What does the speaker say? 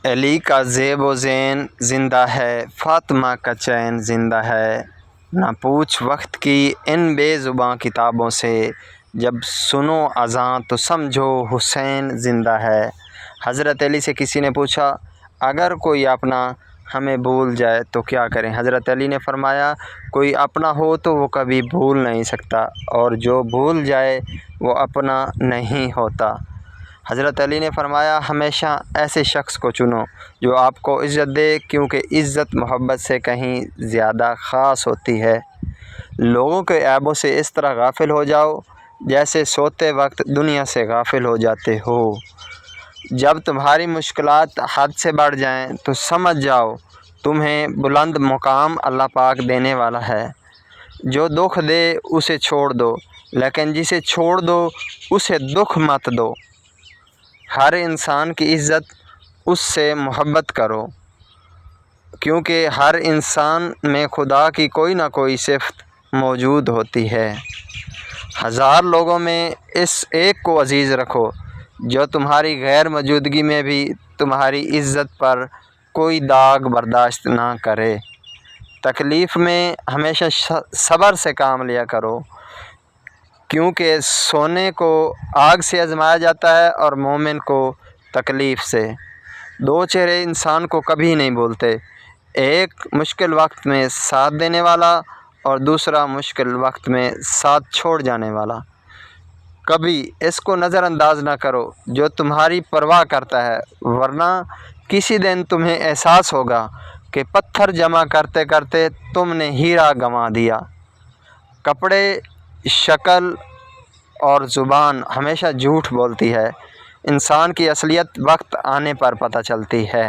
علی کا زیب و زین زندہ ہے، فاطمہ کا چین زندہ ہے، نہ پوچھ وقت کی ان بے زباں کتابوں سے، جب سنو اذاں تو سمجھو حسین زندہ ہے۔ حضرت علی سے کسی نے پوچھا اگر کوئی اپنا ہمیں بھول جائے تو کیا کریں؟ حضرت علی نے فرمایا کوئی اپنا ہو تو وہ کبھی بھول نہیں سکتا، اور جو بھول جائے وہ اپنا نہیں ہوتا۔ حضرت علی نے فرمایا ہمیشہ ایسے شخص کو چنو جو آپ کو عزت دے، کیونکہ عزت محبت سے کہیں زیادہ خاص ہوتی ہے۔ لوگوں کے عیبوں سے اس طرح غافل ہو جاؤ جیسے سوتے وقت دنیا سے غافل ہو جاتے ہو۔ جب تمہاری مشکلات حد سے بڑھ جائیں تو سمجھ جاؤ تمہیں بلند مقام اللہ پاک دینے والا ہے۔ جو دکھ دے اسے چھوڑ دو، لیکن جسے چھوڑ دو اسے دکھ مت دو۔ ہر انسان کی عزت اس سے محبت کرو، کیونکہ ہر انسان میں خدا کی کوئی نہ کوئی صفت موجود ہوتی ہے۔ ہزار لوگوں میں اس ایک کو عزیز رکھو جو تمہاری غیر موجودگی میں بھی تمہاری عزت پر کوئی داغ برداشت نہ کرے۔ تکلیف میں ہمیشہ صبر سے کام لیا کرو، کیونکہ سونے کو آگ سے آزمایا جاتا ہے اور مومن کو تکلیف سے۔ دو چہرے انسان کو کبھی نہیں بھولتے، ایک مشکل وقت میں ساتھ دینے والا اور دوسرا مشکل وقت میں ساتھ چھوڑ جانے والا۔ کبھی اس کو نظر انداز نہ کرو جو تمہاری پرواہ کرتا ہے، ورنہ کسی دن تمہیں احساس ہوگا کہ پتھر جمع کرتے کرتے تم نے ہیرا گنوا دیا۔ کپڑے، شکل اور زبان ہمیشہ جھوٹ بولتی ہے، انسان کی اصلیت وقت آنے پر پتہ چلتی ہے۔